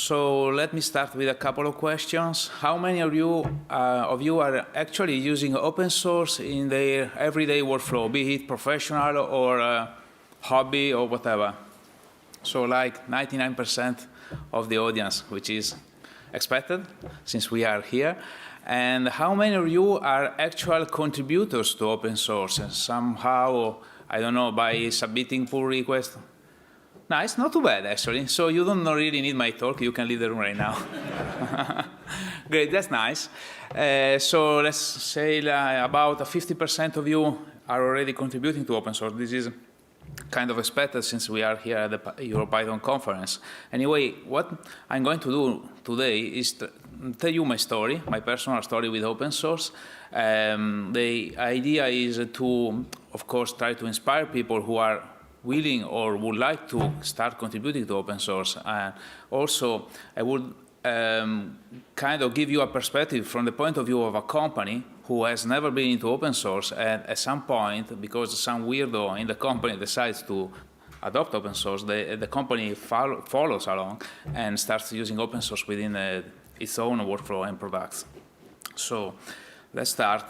So let me start with a couple of questions. How many of you are actually using open source in their everyday workflow, be it professional or hobby or whatever? So like 99% of the audience, which is expected since we are here. And how many of you are actual contributors to open source and somehow, I don't know, by submitting pull requests? Nice, not too bad actually. So you don't really need my talk, you can leave the room right now. Great, that's nice. So let's say about 50% of you are already contributing to open source. This is kind of expected since we are here at the EuroPython conference. Anyway, what I'm going to do today is to tell you my story, my personal story with open source. The idea is to, of course, try to inspire people who are willing or would like to start contributing to open source. And also, I would kind of give you a perspective from the point of view of a company who has never been into open source, and at some point, because some weirdo in the company decides to adopt open source, the company follows along and starts using open source within its own workflow and products. So let's start.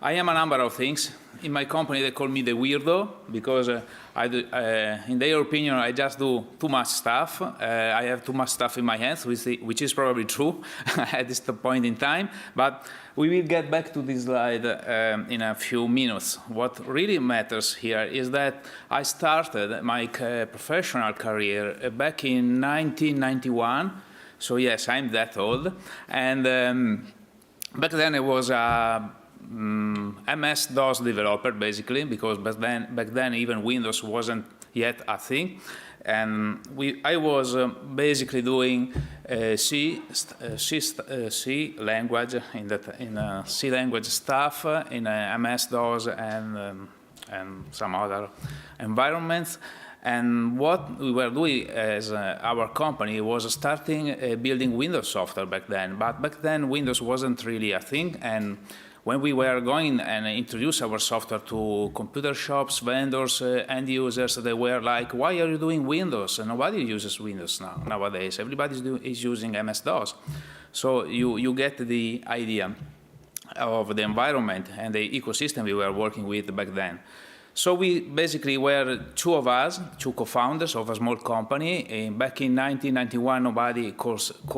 I am a number of things. In my company, they call me the weirdo because in their opinion, I just do too much stuff. I have too much stuff in my hands, which is probably true at this point in time. But we will get back to this slide in a few minutes. What really matters here is that I started my professional career back in 1991. So yes, I'm that old. And back then I was a MS-DOS developer, basically, because back then even Windows wasn't yet a thing. And I was basically doing C language, in C language stuff, in MS-DOS and some other environments. And what we were doing as our company was starting building Windows software back then. But back then, Windows wasn't really a thing. And when we were going and introduce our software to computer shops, vendors, end users, they were like, why are you doing Windows? And nobody uses Windows nowadays. Everybody is using MS-DOS. So you get the idea of the environment and the ecosystem we were working with back then. So we basically were two of us, two co-founders of a small company. Back in 1991, nobody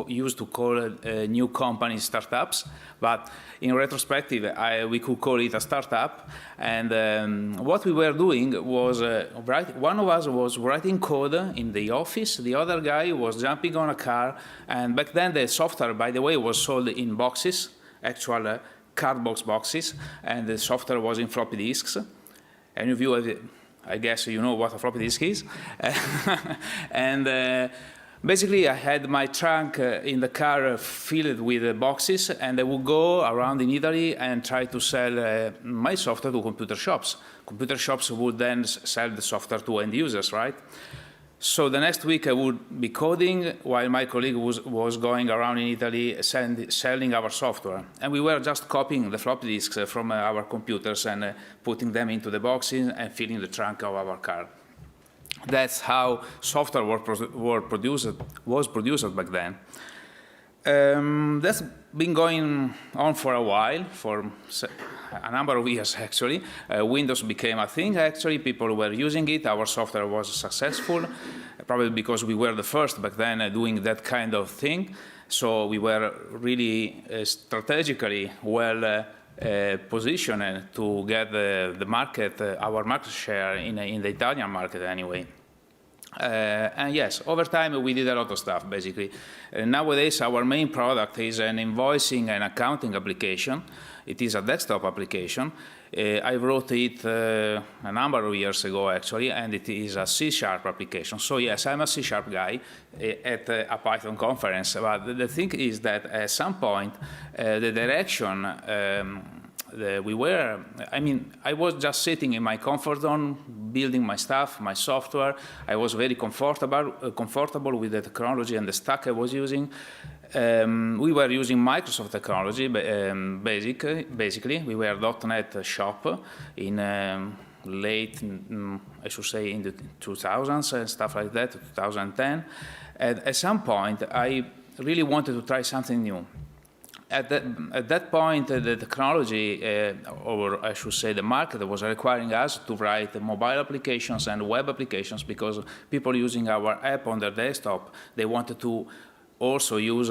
used to call new companies startups. But in retrospective, we could call it a startup. And what we were doing was, one of us was writing code in the office. The other guy was jumping on a car. And back then, the software, by the way, was sold in boxes, actual cardboard boxes. And the software was in floppy disks. Any of you, I guess you know what a floppy disk is. And basically, I had my trunk in the car filled with boxes, and I would go around in Italy and try to sell my software to computer shops. Computer shops would then sell the software to end users, right? So the next week I would be coding while my colleague was going around in Italy selling our software. And we were just copying the floppy disks from our computers and putting them into the boxes and filling the trunk of our car. That's how software was produced back then. That's been going on for a while, for a number of years actually. Windows became a thing actually, people were using it, our software was successful, probably because we were the first back then doing that kind of thing. So we were really strategically well positioned to get the market, our market share in the Italian market anyway. And yes, over time we did a lot of stuff basically. Nowadays our main product is an invoicing and accounting application. It is a desktop application. I wrote it a number of years ago actually, and it is a C# application. So yes, I'm a C# guy at a Python conference, but the thing is that at some point the direction I was just sitting in my comfort zone, building my stuff, my software. I was very comfortable with the technology and the stack I was using. We were using Microsoft technology, basically. We were .NET shop in late, I should say, in the 2000s and stuff like that, 2010. At some point, I really wanted to try something new. At that point, the technology, or I should say the market, was requiring us to write mobile applications and web applications, because people using our app on their desktop, they wanted to also use,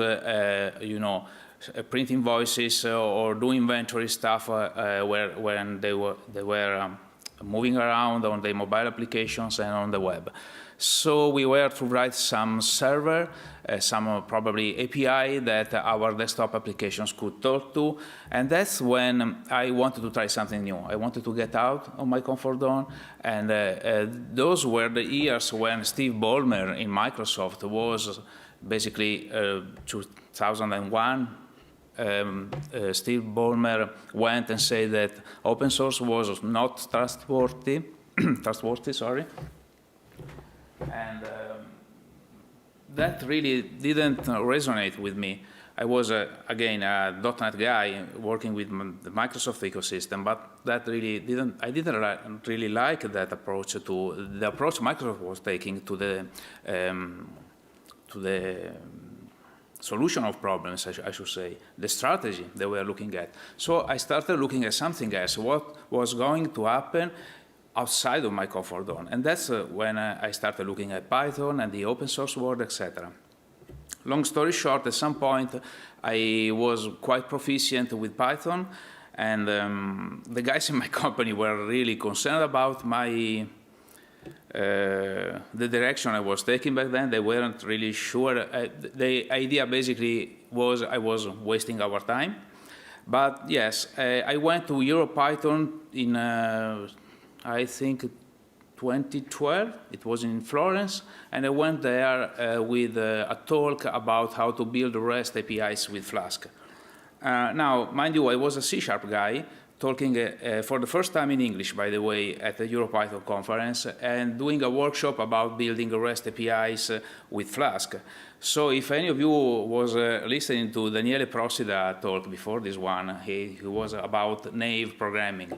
print invoices or do inventory stuff when they were moving around on the mobile applications and on the web. So we were to write some server, some probably API that our desktop applications could talk to, and that's when I wanted to try something new. I wanted to get out of my comfort zone, and those were the years when Steve Ballmer in Microsoft was basically 2001. Steve Ballmer went and said that open source was not trustworthy, and that really didn't resonate with me. I was, again, a .NET guy working with the Microsoft ecosystem, but that really I didn't really like that approach to the approach Microsoft was taking to the solution of problems, I should say, the strategy they were looking at. So I started looking at something else, what was going to happen outside of my comfort zone. And that's when I started looking at Python and the open source world, etc. Long story short, at some point, I was quite proficient with Python, and the guys in my company were really concerned about the direction I was taking back then. They weren't really sure. The idea basically was I was wasting our time. But yes, I went to EuroPython in, I think, 2012. It was in Florence, and I went there with a talk about how to build REST APIs with Flask. Now, mind you, I was a C# guy, talking for the first time in English, by the way, at the EuroPython conference, and doing a workshop about building REST APIs with Flask. So if any of you was listening to Daniele Procida talk before this one, he was about naive programming.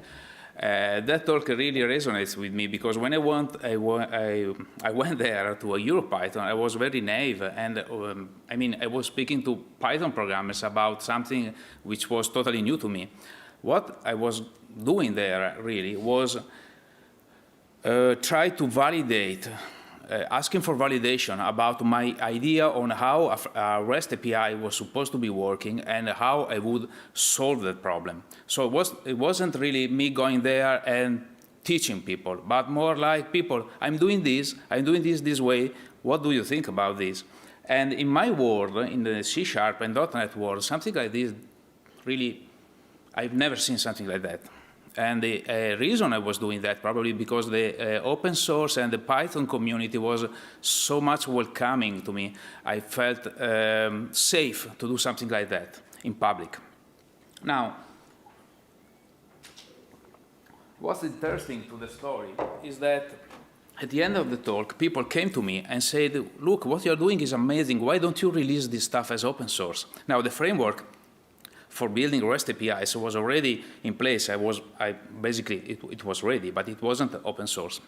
That talk really resonates with me, because when I went there to a EuroPython, I was very naive, and I mean, I was speaking to Python programmers about something which was totally new to me. What I was doing there really was try to validate, asking for validation about my idea on how a REST API was supposed to be working and how I would solve that problem. So it wasn't really me going there and teaching people, but more like, people, I'm doing this this way, what do you think about this? And in my world, in the C# and .NET world, something like this really, I've never seen something like that. And the reason I was doing that, probably because the open source and the Python community was so much welcoming to me. I felt safe to do something like that in public. Now, what's interesting to the story is that at the end of the talk, people came to me and said, look, what you're doing is amazing. Why don't you release this stuff as open source? Now, the framework for building REST APIs was already in place. It was ready, but it wasn't open source.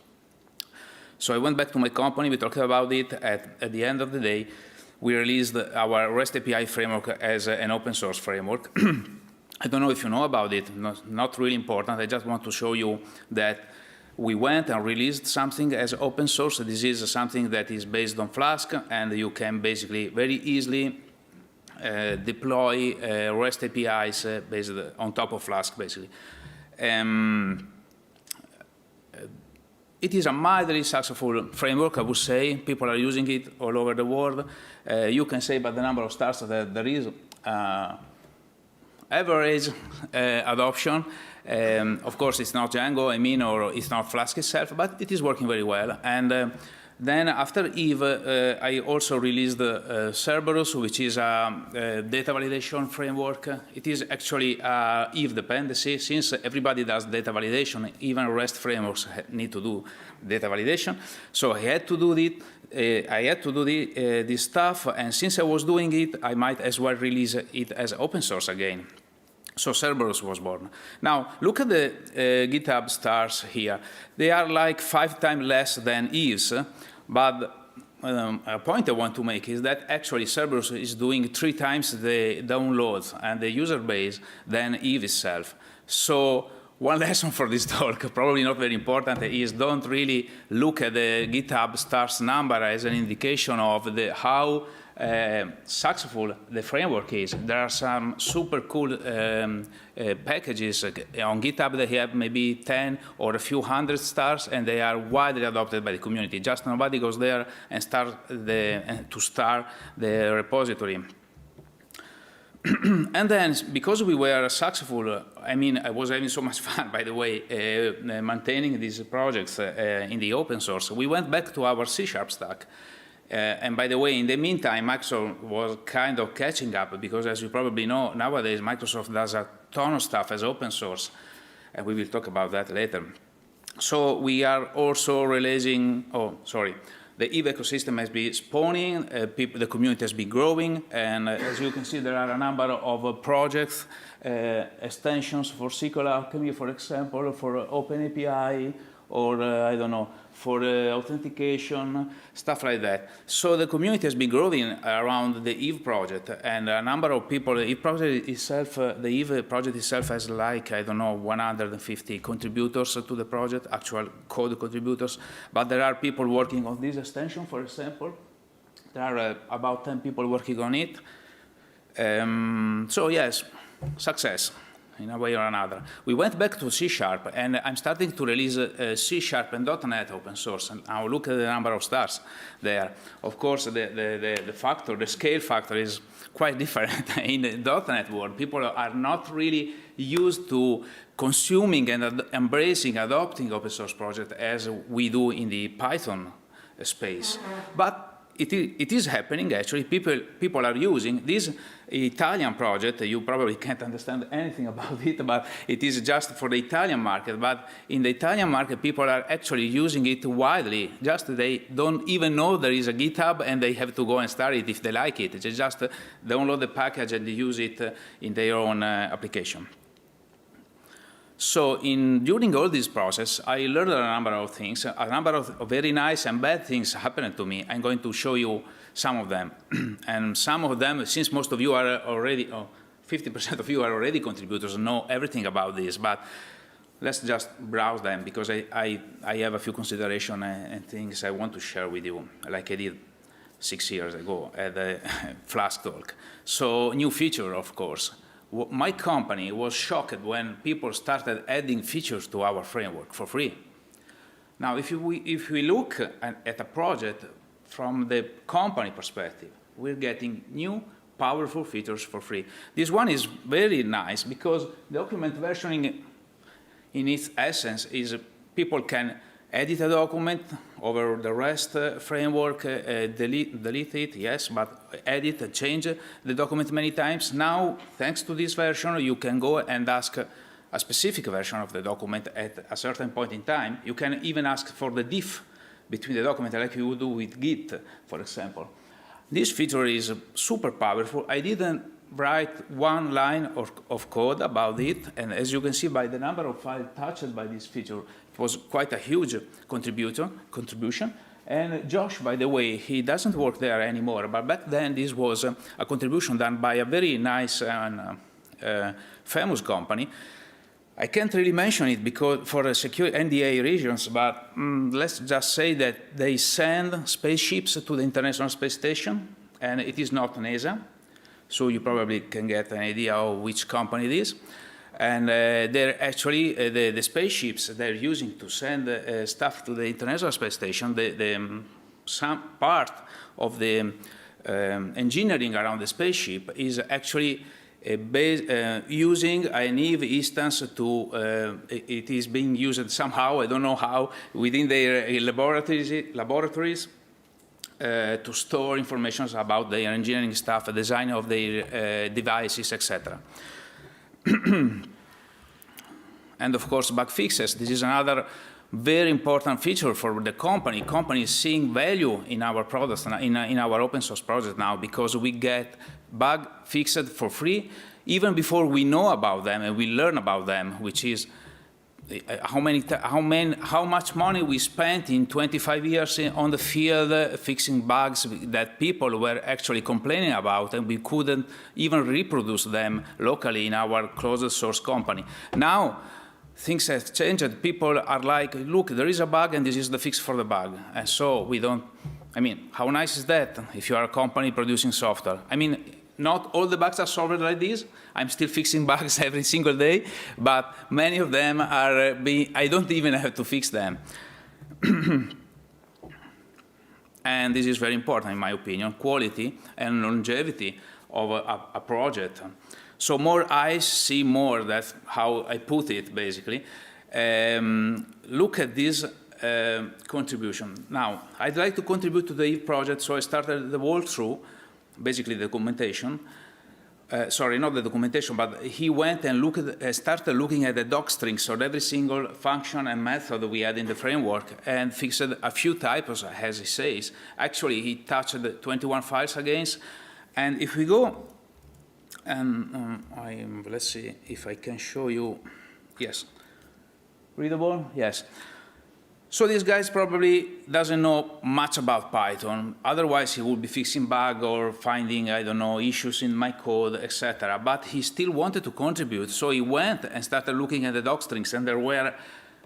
So I went back to my company, we talked about it. At the end of the day, we released our REST API framework as an open source framework. I don't know if you know about it, not really important. I just want to show you that we went and released something as open source. This is something that is based on Flask, and you can basically very easily deploy REST APIs based on top of Flask, basically. It is a mildly successful framework, I would say. People are using it all over the world. You can say by the number of stars that there is average adoption. Of course, it's not Django, or it's not Flask itself, but it is working very well. And then after Eve, I also released Cerberus, which is a data validation framework. It is actually Eve dependency. Since everybody does data validation, even REST frameworks need to do data validation. So I had to do this stuff, and since I was doing it, I might as well release it as open source again. So Cerberus was born. Now, look at the GitHub stars here. They are like 5 times less than Eve's, but a point I want to make is that actually Cerberus is doing 3 times the downloads and the user base than Eve itself. So one lesson for this talk, probably not very important, is don't really look at the GitHub stars number as an indication of how successful the framework is. There are some super cool packages on GitHub that have maybe 10 or a few hundred stars, and they are widely adopted by the community. Just nobody goes there and start the repository. And then, because we were successful, I mean, I was having so much fun, by the way, maintaining these projects in the open source. We went back to our C# stack. And by the way, in the meantime, Microsoft was kind of catching up because, as you probably know, nowadays Microsoft does a ton of stuff as open source, and we will talk about that later. So we are also releasing, the Eve ecosystem has been spawning, the community has been growing, and as you can see, there are a number of projects, extensions for SQL Alchemy, for example, for OpenAPI, or I don't know, for authentication, stuff like that. So the community has been growing around the Eve project, and a number of people, the Eve project itself has like, I don't know, 150 contributors to the project, actual code contributors, but there are people working on this extension, for example. There are about 10 people working on it. So yes, success. In a way or another. We went back to C#, and I'm starting to release C# and .NET open source. And now look at the number of stars there. Of course, the scale factor is quite different in the .NET world. People are not really used to consuming and embracing, adopting open source projects as we do in the Python space. But it is happening, actually. People are using this Italian project. You probably can't understand anything about it, but it is just for the Italian market. But in the Italian market, people are actually using it widely. Just they don't even know there is a GitHub, and they have to go and start it if they like it. They just download the package and use it in their own application. So during all this process, I learned a number of things. A number of very nice and bad things happened to me. I'm going to show you some of them. And some of them, since most of you are already, 50% of you are already contributors and know everything about this, but let's just browse them, because I have a few considerations and things I want to share with you, like I did 6 years ago at the Flask talk. So new feature, of course. My company was shocked when people started adding features to our framework for free. Now, if we look at a project from the company perspective, we're getting new, powerful features for free. This one is very nice because document versioning, in its essence, is people can edit a document over the REST framework, delete it, yes, but edit, change the document many times. Now, thanks to this version, you can go and ask a specific version of the document at a certain point in time. You can even ask for the diff between the document, like you would do with Git, for example. This feature is super powerful. I didn't write one line of code about it, and as you can see by the number of files touched by this feature, it was quite a huge contribution. And Josh, by the way, he doesn't work there anymore, but back then this was a contribution done by a very nice and famous company. I can't really mention it because for secure NDA reasons, but let's just say that they send spaceships to the International Space Station, and it is not NASA. So you probably can get an idea of which company it is. And they're actually, the spaceships they're using to send stuff to the International Space Station, some part of the engineering around the spaceship is actually using an Eve instance to, it is being used somehow, I don't know how, within their laboratories to store information about their engineering stuff, design of their devices, etc. And of course, bug fixes. This is another very important feature for the company. Company is seeing value in our products, in our open source project now, because we get bug fixed for free, even before we know about them and we learn about them, which is how much money we spent in 25 years on the field fixing bugs that people were actually complaining about, and we couldn't even reproduce them locally in our closed source company. Now, things have changed. People are like, look, there is a bug and this is the fix for the bug. And so we don't, I mean, how nice is that if you are a company producing software? I mean, not all the bugs are solved like this. I'm still fixing bugs every single day, but many of them are I don't even have to fix them. And this is very important, in my opinion, quality and longevity of a project. So more eyes see more, that's how I put it, basically. Look at this contribution. Now, I'd like to contribute to the Eve project, so I started the walkthrough, basically the documentation. Sorry, not the documentation, but he went and started looking at the doc strings of every single function and method we had in the framework and fixed a few typos, as he says. Actually, he touched the 21 files against. And if we go, and let's see if I can show you. Yes. Readable? Yes. So this guy probably doesn't know much about Python. Otherwise, he would be fixing bugs or finding, I don't know, issues in my code, etc. But he still wanted to contribute. So he went and started looking at the doc strings, and there were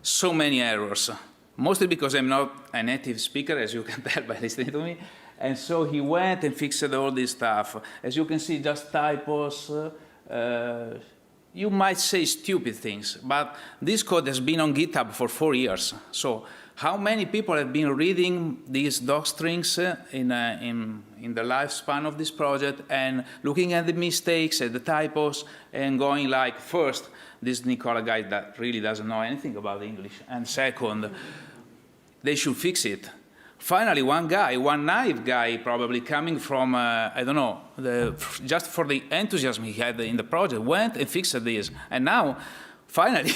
so many errors, mostly because I'm not a native speaker, as you can tell by listening to me. And so he went and fixed all this stuff. As you can see, just typos. You might say stupid things, but this code has been on GitHub for 4 years. So how many people have been reading these doc strings in the lifespan of this project and looking at the mistakes, at the typos, and going like, first, this Nicola guy that really doesn't know anything about English, and second, they should fix it. Finally, one naive guy, probably coming from, I don't know, just for the enthusiasm he had in the project, went and fixed this. And now, finally,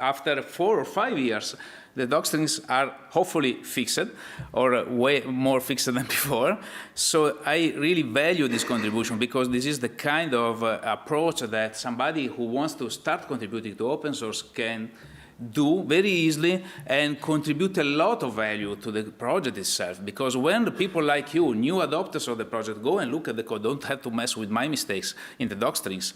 after 4 or 5 years, the doc strings are hopefully fixed, or way more fixed than before. So I really value this contribution, because this is the kind of approach that somebody who wants to start contributing to open source can do very easily and contribute a lot of value to the project itself. Because when the people like you, new adopters of the project, go and look at the code, don't have to mess with my mistakes in the doc strings.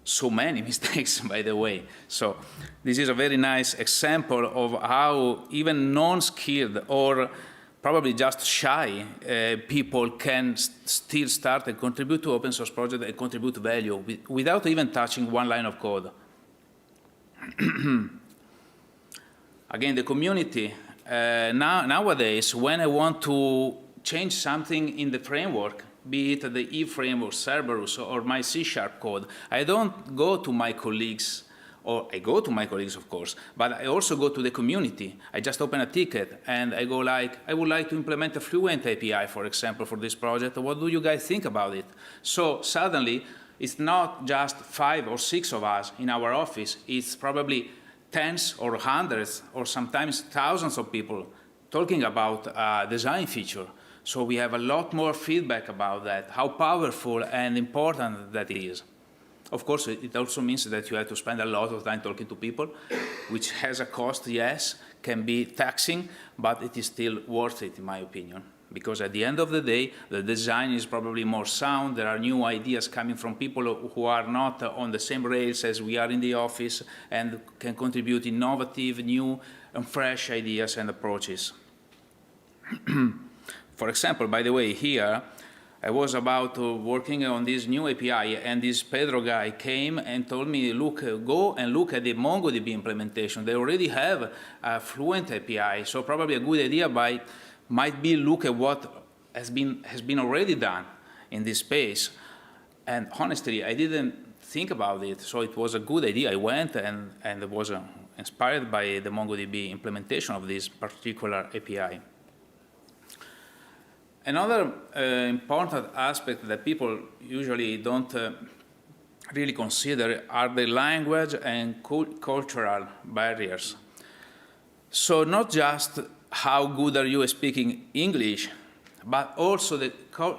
So many mistakes, by the way. So this is a very nice example of how even non-skilled or probably just shy people can still start and contribute to open source project and contribute value without even touching one line of code. Again, the community. Nowadays, when I want to change something in the framework, be it the Eve framework, Cerberus, or my C# code, I don't go to my colleagues, or I go to my colleagues, of course, but I also go to the community. I just open a ticket, and I go like, I would like to implement a Fluent API, for example, for this project. What do you guys think about it? So suddenly, it's not just 5 or 6 of us in our office. It's probably tens or hundreds or sometimes thousands of people talking about a design feature. So we have a lot more feedback about that, how powerful and important that is. Of course, it also means that you have to spend a lot of time talking to people, which has a cost, yes, can be taxing, but it is still worth it, in my opinion. Because at the end of the day, the design is probably more sound. There are new ideas coming from people who are not on the same rails as we are in the office and can contribute innovative, new, and fresh ideas and approaches. For example, by the way, here, I was about working on this new API, and this Pedro guy came and told me, look, go and look at the MongoDB implementation. They already have a Fluent API, so probably a good idea might be look at what has been already done in this space. And honestly, I didn't think about it, so it was a good idea. I went and was inspired by the MongoDB implementation of this particular API. Another important aspect that people usually don't really consider are the language and cultural barriers. So not just how good are you at speaking English, but also the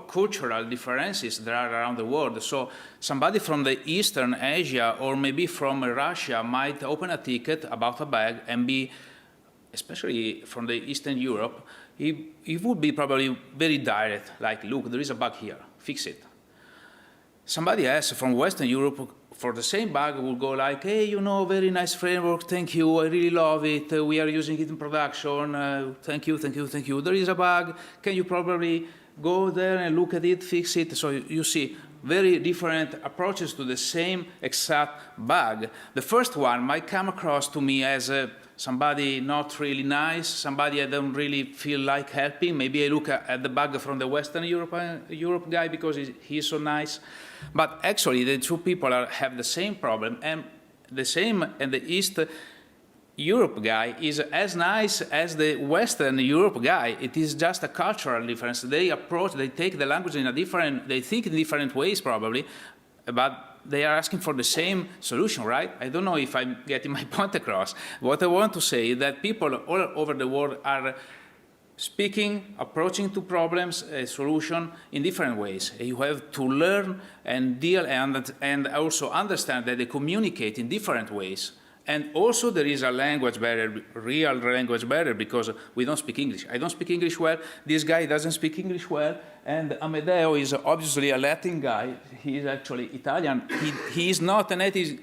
cultural differences there are around the world. So somebody from the Eastern Asia or maybe from Russia might open a ticket about a bag and be, especially from the Eastern Europe, he would be probably very direct, like, look, there is a bug here, fix it. Somebody else from Western Europe for the same bug will go like, hey, you know, very nice framework, thank you, I really love it, we are using it in production, thank you, thank you, thank you. There is a bug, can you probably go there and look at it, fix it? So you see very different approaches to the same exact bug. The first one might come across to me as somebody not really nice, somebody I don't really feel like helping. Maybe I look at the bug from the Western Europe guy because he's so nice. But actually, the two people have the same problem, and the East Europe guy is as nice as the Western Europe guy. It is just a cultural difference. They take the language in a different, they think in different ways probably, but they are asking for the same solution, right? I don't know if I'm getting my point across. What I want to say is that people all over the world are speaking, approaching to problems, a solution in different ways. You have to learn and deal and also understand that they communicate in different ways. And also there is a language barrier, real language barrier, because we don't speak English. I don't speak English well, this guy doesn't speak English well, and Amedeo is obviously a Latin guy. He is actually Italian. He is not a native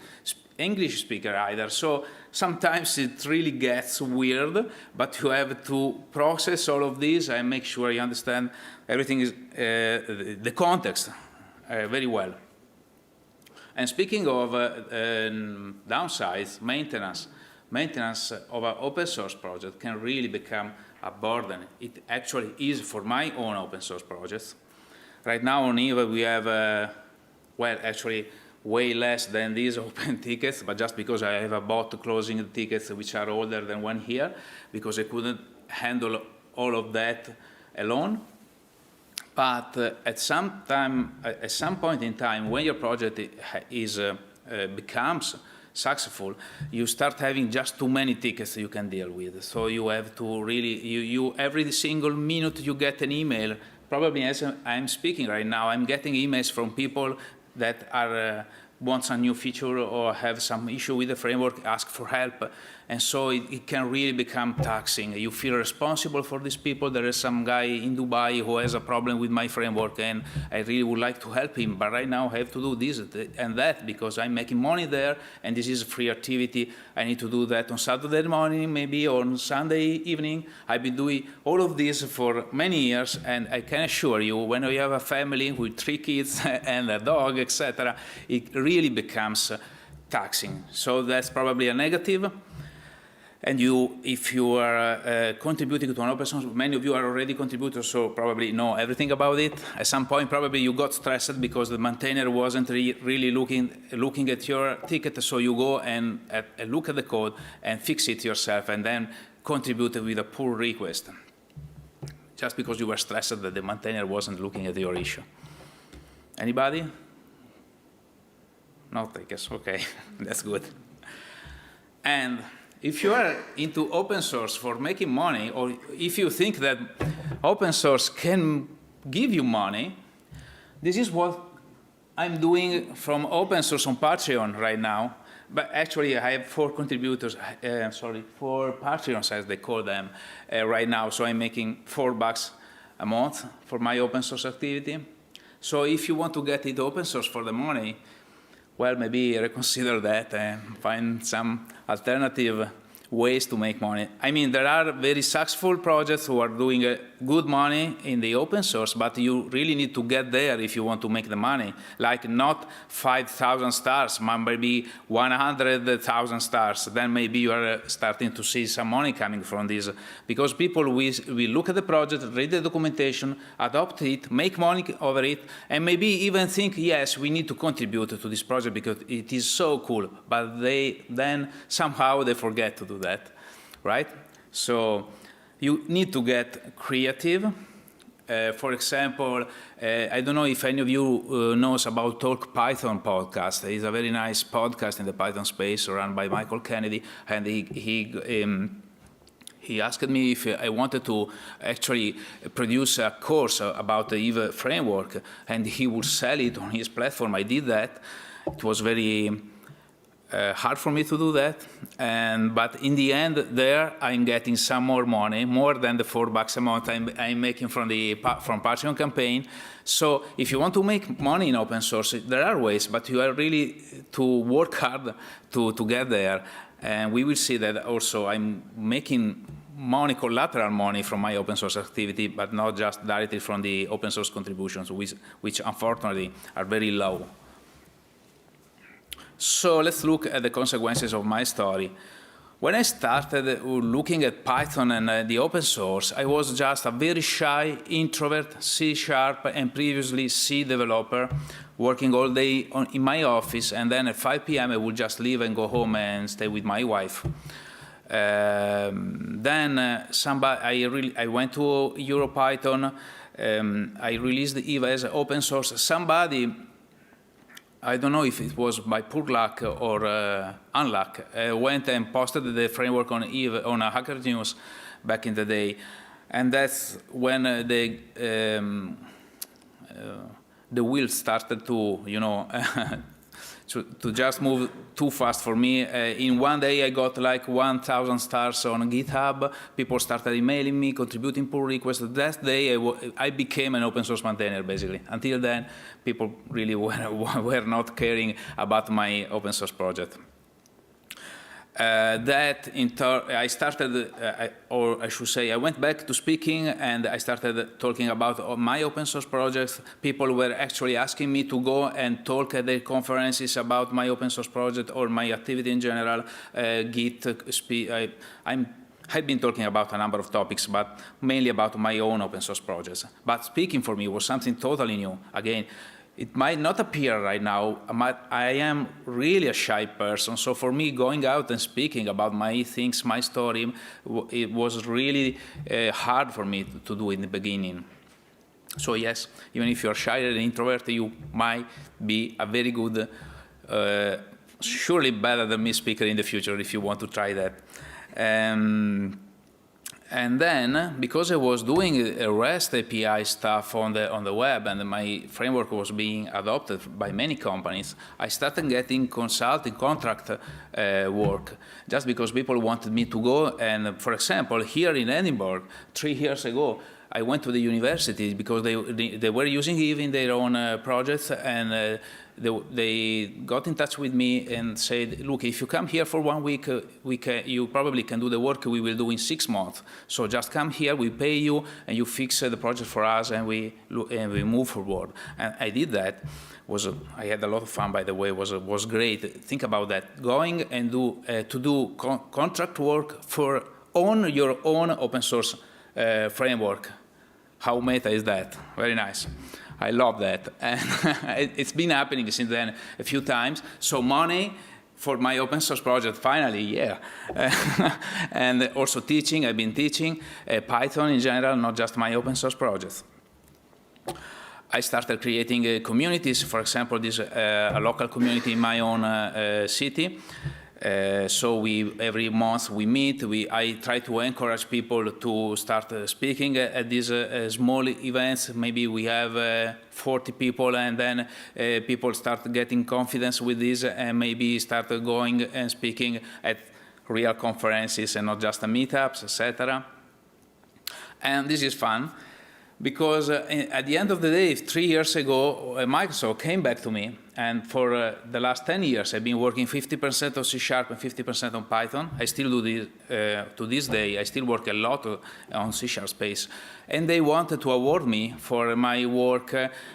English speaker either. So sometimes it really gets weird, but you have to process all of this and make sure you understand everything is the context very well. And speaking of downsides, maintenance of an open source project can really become a burden. It actually is for my own open source projects. Right now on EVA we have, well, actually way less than these open tickets, but just because I have a bot closing the tickets which are older than one here, because I couldn't handle all of that alone. But at some point in time, when your project becomes successful, you start having just too many tickets you can deal with. So you have to really, every single minute you get an email, probably as I'm speaking right now, I'm getting emails from people that are want some new feature or have some issue with the framework, ask for help. And so it can really become taxing. You feel responsible for these people. There is some guy in Dubai who has a problem with my framework, and I really would like to help him. But right now I have to do this and that because I'm making money there, and this is a free activity. I need to do that on Saturday morning, maybe on Sunday evening. I've been doing all of this for many years, and I can assure you, when you have a family with 3 kids and a dog, etc., it really becomes taxing. So that's probably a negative. And if you are contributing to an open source, many of you are already contributors, so probably know everything about it. At some point, probably you got stressed because the maintainer wasn't really looking at your ticket, so you go and look at the code and fix it yourself, and then contribute with a pull request, just because you were stressed that the maintainer wasn't looking at your issue. Anybody? No takers, okay, that's good. And if you are into open source for making money, or if you think that open source can give you money, this is what I'm doing from open source on Patreon right now. But actually, I have 4 contributors, 4 Patreons as they call them right now. So I'm making $4 a month for my open source activity. So if you want to get into open source for the money, well, maybe reconsider that and find some alternative ways to make money. I mean, there are very successful projects who are doing good money in the open source, but you really need to get there if you want to make the money. Like not 5,000 stars, maybe 100,000 stars. Then maybe you are starting to see some money coming from this. Because people will look at the project, read the documentation, adopt it, make money over it, and maybe even think, yes, we need to contribute to this project because it is so cool. But then somehow they forget to do that, right? So you need to get creative. For example, I don't know if any of you knows about Talk Python podcast. It's a very nice podcast in the Python space run by Michael Kennedy, and he asked me if I wanted to actually produce a course about the EVE framework, and he would sell it on his platform. I did that. It was very hard for me to do that, but in the end, there I'm getting some more money, more than the $4 a month I'm making from Patreon campaign. So if you want to make money in open source, there are ways, but you are really to work hard to get there. And we will see that also I'm making money, collateral money from my open source activity, but not just directly from the open source contributions, which unfortunately are very low. So let's look at the consequences of my story. When I started looking at Python and the open source, I was just a very shy introvert, C# and previously C developer, working all day in my office, and then at 5 p.m. I would just leave and go home and stay with my wife. Then I went to EuroPython. I released EVE as open source. Somebody, I don't know if it was by poor luck or unluck, went and posted the framework on EVE on Hacker News back in the day, and that's when the wheels started to, to just move too fast for me. In one day, I got like 1,000 stars on GitHub. People started emailing me, contributing pull requests. That day, I became an open source maintainer, basically. Until then, people really were not caring about my open source project. I started, or I should say, I went back to speaking and I started talking about my open source projects. People were actually asking me to go and talk at their conferences about my open source project or my activity in general. I've been talking about a number of topics, but mainly about my own open source projects. But speaking for me was something totally new. Again, it might not appear right now, but I am really a shy person. So for me, going out and speaking about my things, my story, it was really hard for me to do in the beginning. So yes, even if you're shy and introvert, you might be a very good, surely better than me speaker in the future if you want to try that. And then, because I was doing REST API stuff on the web and my framework was being adopted by many companies, I started getting consulting contract work, just because people wanted me to go. And for example, here in Edinburgh, 3 years ago, I went to the university because they were using EVE in their own projects, and they got in touch with me and said, look, if you come here for 1 week, you probably can do the work we will do in 6 months. So just come here, we pay you, and you fix the project for us, and we move forward. And I did that. I had a lot of fun, by the way. Was great. Think about that. Going and do contract work for your own open source framework. How meta is that? Very nice. I love that. And it's been happening since then a few times. So money for my open source project, finally, yeah. And also teaching. I've been teaching Python in general, not just my open source projects. I started creating communities. For example, a local community in my own city. So every month we meet. I try to encourage people to start speaking at these small events. Maybe we have 40 people, and then people start getting confidence with this, and maybe start going and speaking at real conferences and not just meetups, etc. And this is fun, because at the end of the day, 3 years ago, Microsoft came back to me, and for the last 10 years, I've been working 50% on C# and 50% on Python. I still do this to this day. I still work a lot on C# space. And they wanted to award me for my work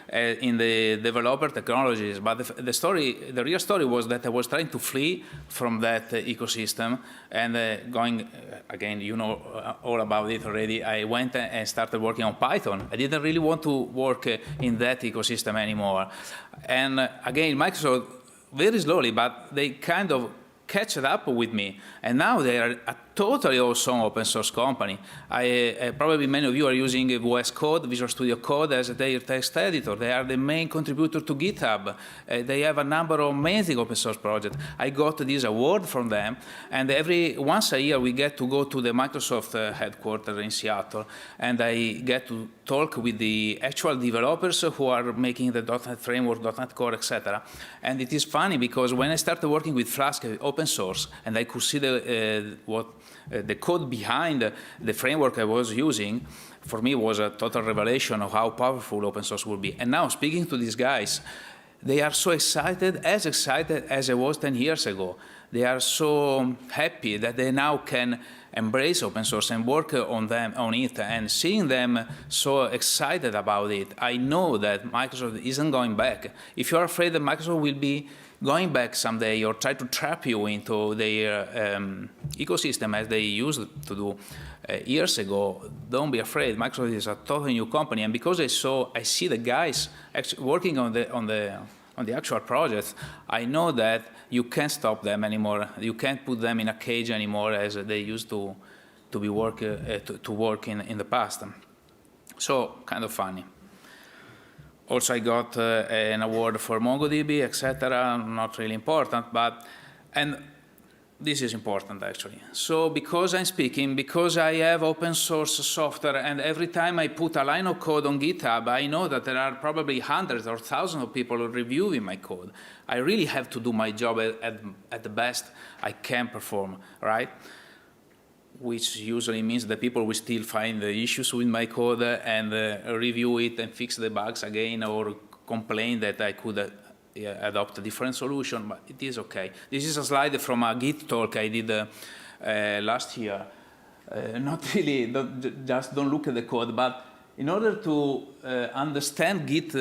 in the developer technologies. But the real story was that I was trying to flee from that ecosystem, and going, again, you know all about it already. I went and started working on Python. I didn't really want to work in that ecosystem anymore. And again, Microsoft, very slowly, but they kind of catch up with me. And now they are totally awesome open source company. Probably many of you are using VS Code, Visual Studio Code as their text editor. They are the main contributor to GitHub. They have a number of amazing open source projects. I got this award from them, and once a year we get to go to the Microsoft headquarters in Seattle, and I get to talk with the actual developers who are making the .NET Framework, .NET Core, etc. And it is funny because when I started working with Flask open source, and I could see the code behind the framework I was using, for me was a total revelation of how powerful open source will be. And now speaking to these guys, they are so excited as I was 10 years ago. They are so happy that they now can embrace open source and work on it, and seeing them so excited about it, I know that Microsoft isn't going back. If you're afraid that Microsoft will be going back someday or try to trap you into their ecosystem as they used to do years ago, don't be afraid. Microsoft is a totally new company, and because I see the guys actually working on the actual projects, I know that you can't stop them anymore. You can't put them in a cage anymore as they used to work in the past. So kind of funny. Also, I got an award for MongoDB, etc. Not really important, and this is important actually. So because I'm speaking, because I have open source software, and every time I put a line of code on GitHub, I know that there are probably hundreds or thousands of people reviewing my code. I really have to do my job at the best I can perform, right? Which usually means that people will still find the issues with my code and review it and fix the bugs again, or complain that I could adopt a different solution, but it is okay. This is a slide from a Git talk I did last year. Not really, just don't look at the code, but in order to understand Git,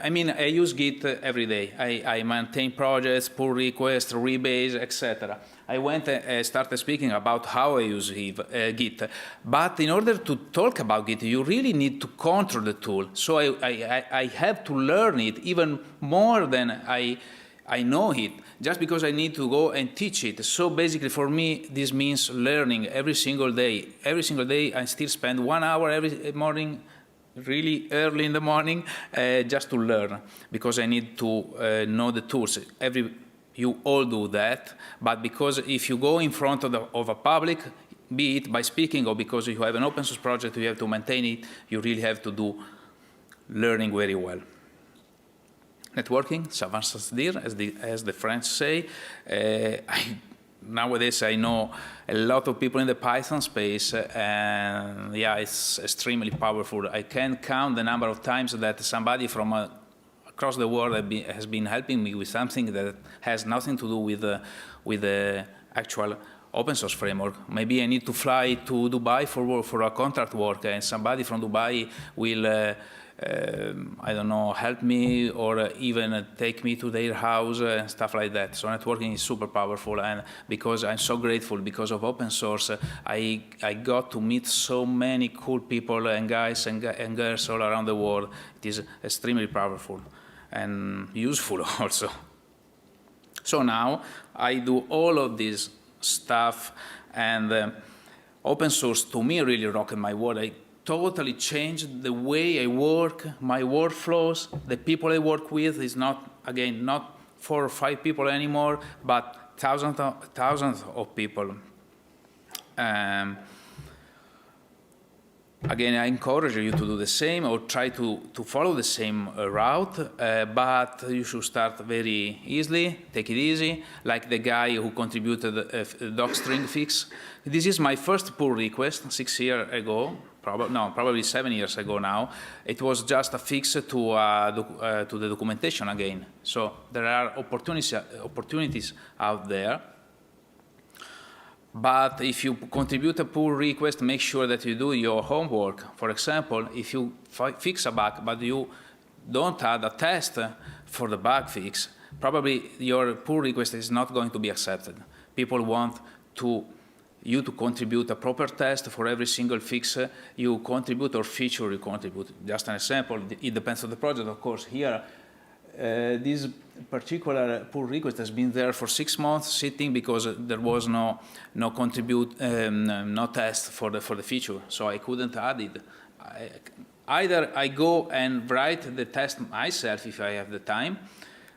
I mean, I use Git every day. I maintain projects, pull requests, rebase, etc. I went and started speaking about how I use Git. But in order to talk about Git, you really need to control the tool. So I have to learn it even more than I know it, just because I need to go and teach it. So basically for me, this means learning every single day. Every single day I still spend 1 hour every morning, really early in the morning, just to learn, because I need to know the tools. You all do that, but because if you go in front of a public, be it by speaking or because you have an open source project, you have to maintain it, you really have to do learning very well. Networking, ça va se dire, as the French say. Nowadays I know a lot of people in the Python space, and yeah, it's extremely powerful. I can't count the number of times that somebody from across the world has been helping me with something that has nothing to do with the actual open source framework. Maybe I need to fly to Dubai for a contract work, and somebody from Dubai will I don't know, help me, or even take me to their house and stuff like that. So networking is super powerful, and because I'm so grateful, because of open source, I got to meet so many cool people and guys and girls all around the world. It is extremely powerful and useful also. So now I do all of this stuff, and open source to me really rocked my world. I totally changed the way I work, my workflows. The people I work with is not 4 or 5 people anymore, but thousands of people. Again, I encourage you to do the same, or try to follow the same route, but you should start very easily, take it easy, like the guy who contributed a docstring fix. This is my first pull request 6 years ago, probably 7 years ago now. It was just a fix to the documentation again. So there are opportunities out there. But if you contribute a pull request, make sure that you do your homework. For example, if you fix a bug, but you don't add a test for the bug fix, probably your pull request is not going to be accepted. People want you to contribute a proper test for every single fix you contribute or feature you contribute. Just an example, it depends on the project, of course. Here, this particular pull request has been there for 6 months sitting because there was no test for the feature, so I couldn't add it. Either I go and write the test myself if I have the time,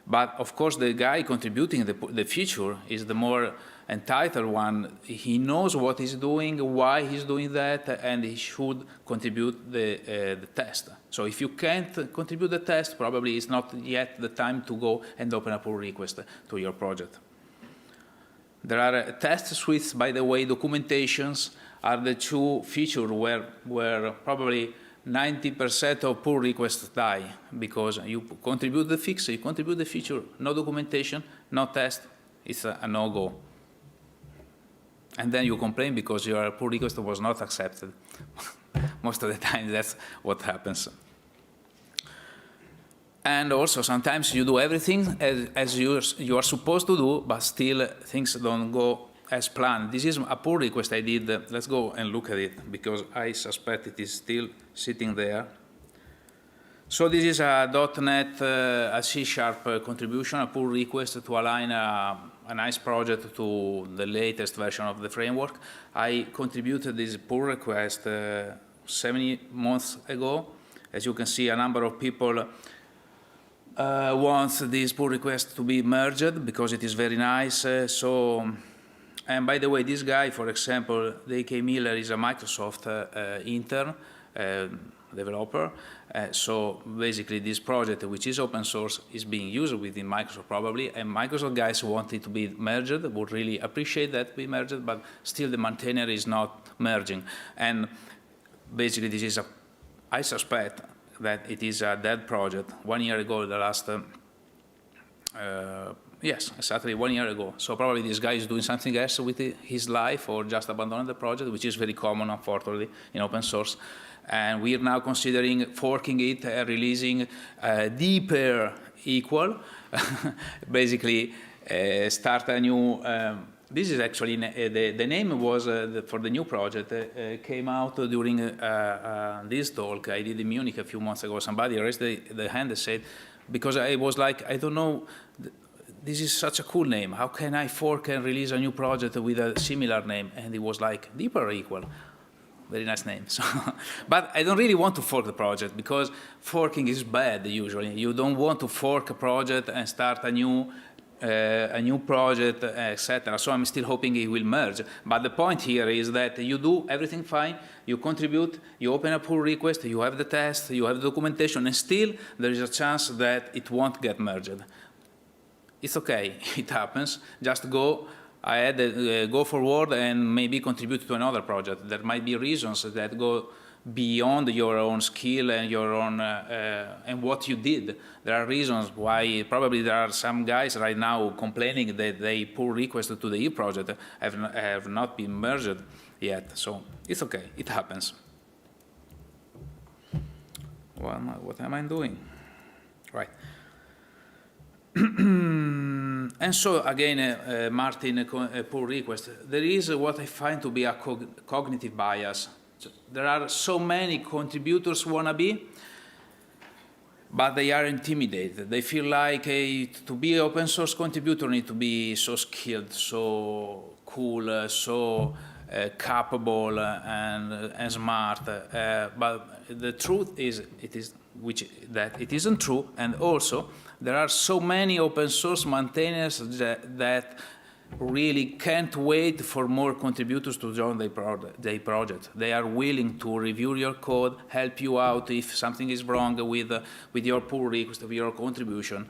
but of course the guy contributing the feature is the more entitled one. He knows what he's doing, why he's doing that, and he should contribute the test. So if you can't contribute the test, probably it's not yet the time to go and open a pull request to your project. There are test suites, by the way. Documentations are the two features where probably 90% of pull requests die, because you contribute the fix, you contribute the feature, no documentation, no test, it's a no-go. And then you complain because your pull request was not accepted. Most of the time, that's what happens. And also, sometimes you do everything as you are supposed to do, but still things don't go as planned. This is a pull request I did. Let's go and look at it, because I suspect it is still sitting there. So this is a .NET, a C# contribution, a pull request to align a nice project to the latest version of the framework. I contributed this pull request 7 months ago. As you can see, a number of people wants this pull request to be merged because it is very nice. And by the way, this guy, for example, D.K. Miller, is a Microsoft intern, developer. So basically this project, which is open source, is being used within Microsoft probably, and Microsoft guys want it to be merged, would really appreciate that to be merged, but still the maintainer is not merging. And basically this is I suspect that it is a dead project. 1 year ago, the last, yes, exactly 1 year ago. So probably this guy is doing something else with his life, or just abandoned the project, which is very common, unfortunately, in open source. And we are now considering forking it, releasing deeper equal, basically start a new, this is actually, the name was, for the new project, came out during this talk I did in Munich a few months ago. Somebody raised the hand and said, because I was like, I don't know, this is such a cool name. How can I fork and release a new project with a similar name? And it was like, deeper equal. Very nice name. So, but I don't really want to fork the project, because forking is bad usually. You don't want to fork a project and start a new project, etc. So I'm still hoping it will merge. But the point here is that you do everything fine, you contribute, you open a pull request, you have the test, you have the documentation, and still there is a chance that it won't get merged. It's okay, it happens. Just go ahead, go forward, and maybe contribute to another project. There might be reasons that go beyond your own skill and your own and what you did. There are reasons why probably there are some guys right now complaining that they pull requests to the E project have not been merged yet. So it's okay, it happens. Well, what am I doing? Right. And so again, Martin, pull request. There is what I find to be a cognitive bias. So there are so many contributors wannabe, but they are intimidated. They feel like to be an open source contributor, you need to be so skilled, so cool, so capable and smart. But the truth is, that it isn't true. And also, there are so many open source maintainers that really can't wait for more contributors to join their project. They are willing to review your code, help you out if something is wrong with your pull request, with your contribution.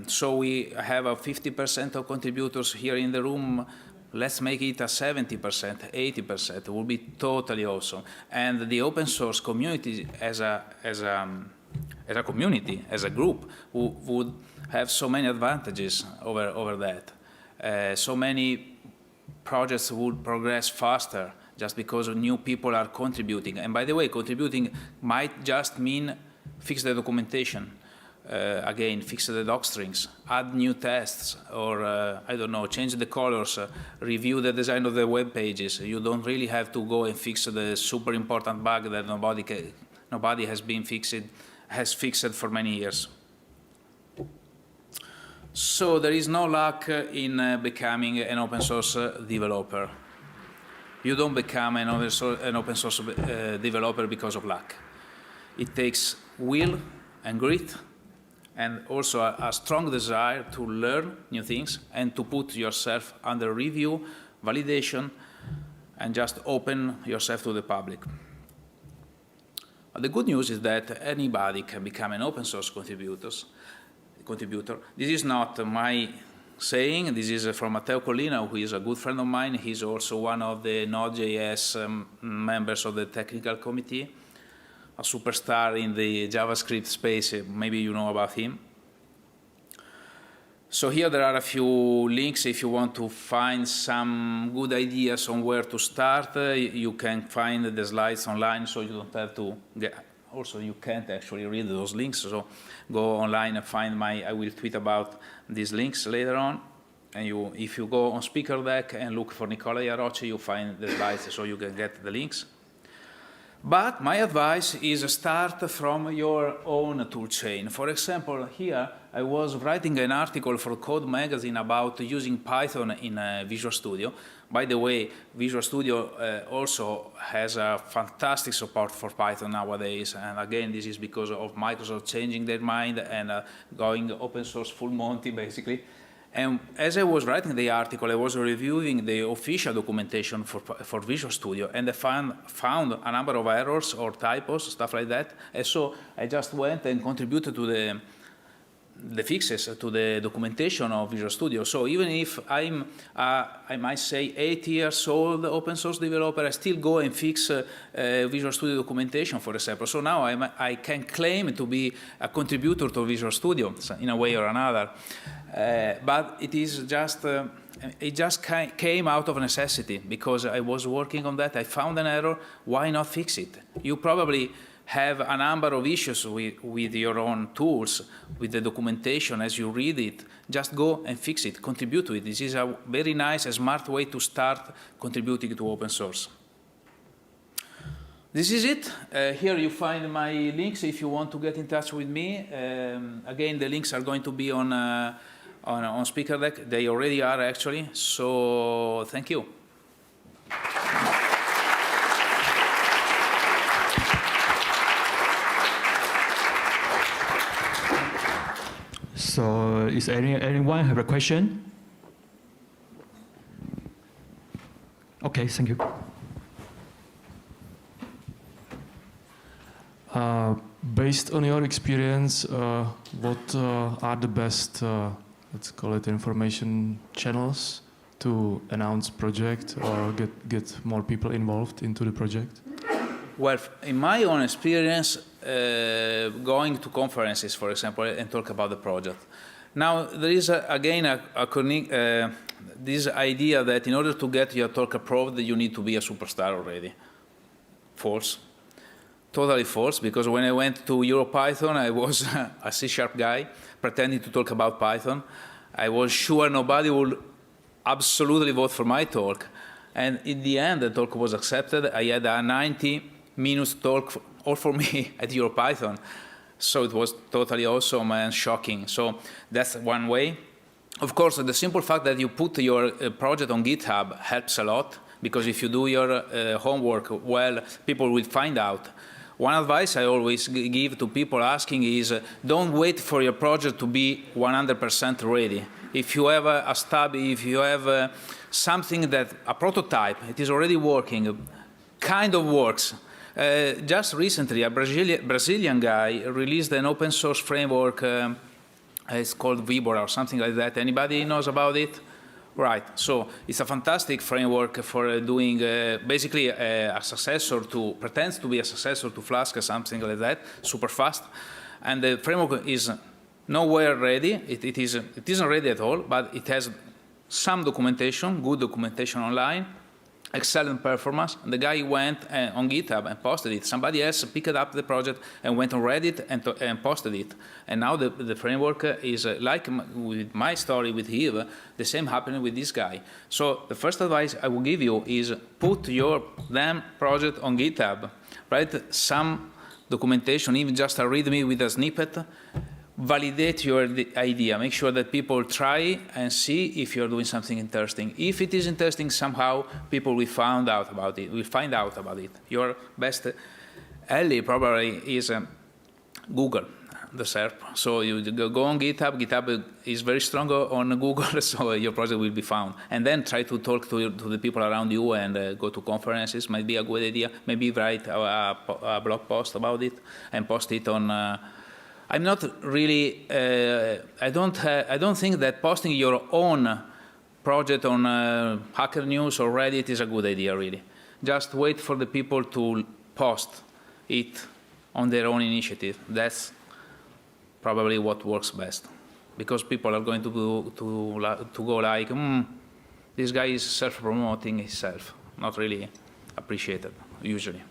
So we have a 50% of contributors here in the room. Let's make it a 70%, 80%. It will be totally awesome. And the open source community as a community, as a group, would have so many advantages over that. So many projects would progress faster just because new people are contributing. And by the way, contributing might just mean fix the documentation. Again, fix the doc strings, add new tests, or I don't know, change the colors, review the design of the web pages. You don't really have to go and fix the super important bug that nobody has fixed for many years. So there is no luck in becoming an open source developer. You don't become an open source developer because of luck. It takes will and grit, and also a strong desire to learn new things and to put yourself under review, validation, and just open yourself to the public. The good news is that anybody can become an open source contributor. This is not my saying. This is from Matteo Collina, who is a good friend of mine. He's also one of the Node.js members of the technical committee, a superstar in the JavaScript space. Maybe you know about him. So here there are a few links. If you want to find some good ideas on where to start, you can find the slides online, so you don't have to get. Also, you can't actually read those links, so go online and find I will tweet about these links later on. And if you go on Speaker Deck and look for Nicola Iarocci, you find the slides, so you can get the links. But my advice is start from your own toolchain. For example, here I was writing an article for Code Magazine about using Python in Visual Studio. By the way, Visual Studio also has a fantastic support for Python nowadays. And again, this is because of Microsoft changing their mind and going open source full Monty, basically. And as I was writing the article, I was reviewing the official documentation for Visual Studio, and I found a number of errors or typos, stuff like that. And so I just went and contributed to the fixes to the documentation of Visual Studio. So even if I'm, I might say, 8 years old open source developer, I still go and fix Visual Studio documentation, for example. So now I can claim to be a contributor to Visual Studio in a way or another. But it is just, it just came out of necessity because I was working on that. I found an error. Why not fix it? You probably have a number of issues with your own tools, with the documentation as you read it. Just go and fix it, contribute to it. This is a very nice and smart way to start contributing to open source. This is it. Here you find my links if you want to get in touch with me. Again, the links are going to be on Speaker Deck. They already are, actually. So thank you. So is anyone have a question? Okay, thank you. Based on your experience, what are the best, let's call it, information channels to announce project or get more people involved into the project? Well, in my own experience, going to conferences, for example, and talk about the project. Now, there is, again, this idea that in order to get your talk approved, you need to be a superstar already. False. Totally false, because when I went to EuroPython, I was a C# guy pretending to talk about Python. I was sure nobody would absolutely vote for my talk. And in the end, the talk was accepted. I had a 90-minute talk all for me at EuroPython. So it was totally awesome and shocking. So that's one way. Of course, the simple fact that you put your project on GitHub helps a lot, because if you do your homework well, people will find out. One advice I always give to people asking is, don't wait for your project to be 100% ready. If you have a stub, if you have something that, a prototype, it is already working, kind of works. Just recently, a Brazilian guy released an open source framework, it's called Vibora or something like that. Anybody knows about it? Right, so it's a fantastic framework for doing basically a successor to, pretends to be a successor to Flask or something like that, super fast. And the framework is nowhere ready, it isn't ready at all, but it has some documentation, good documentation online, excellent performance. And the guy went on GitHub and posted it. Somebody else picked up the project and went on Reddit and posted it. And now the framework is like with my story with Hiv, the same happening with this guy. So the first advice I will give you is put your damn project on GitHub. Write some documentation, even just a README with a snippet. validate your idea. Make sure that people try and see if you're doing something interesting. If it is interesting somehow, people will find out about it. Your best ally probably is Google, the SERP. So you go on GitHub. GitHub is very strong on Google, so your project will be found. And then try to talk to the people around you and go to conferences. Might be a good idea. Maybe write a blog post about it and post it on. I'm not really. I don't think that posting your own project on Hacker News or Reddit is a good idea. Really, just wait for the people to post it on their own initiative. That's probably what works best, because people are going to go like, this guy is self-promoting himself. Not really appreciated usually.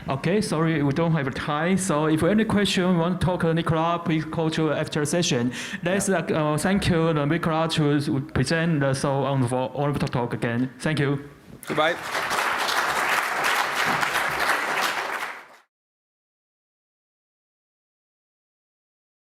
Okay, sorry, we don't have time. So if any question you want to talk to Nicola, please call to after session. Let's thank you, Nicola, to present the so on the talk again. Thank you. Goodbye.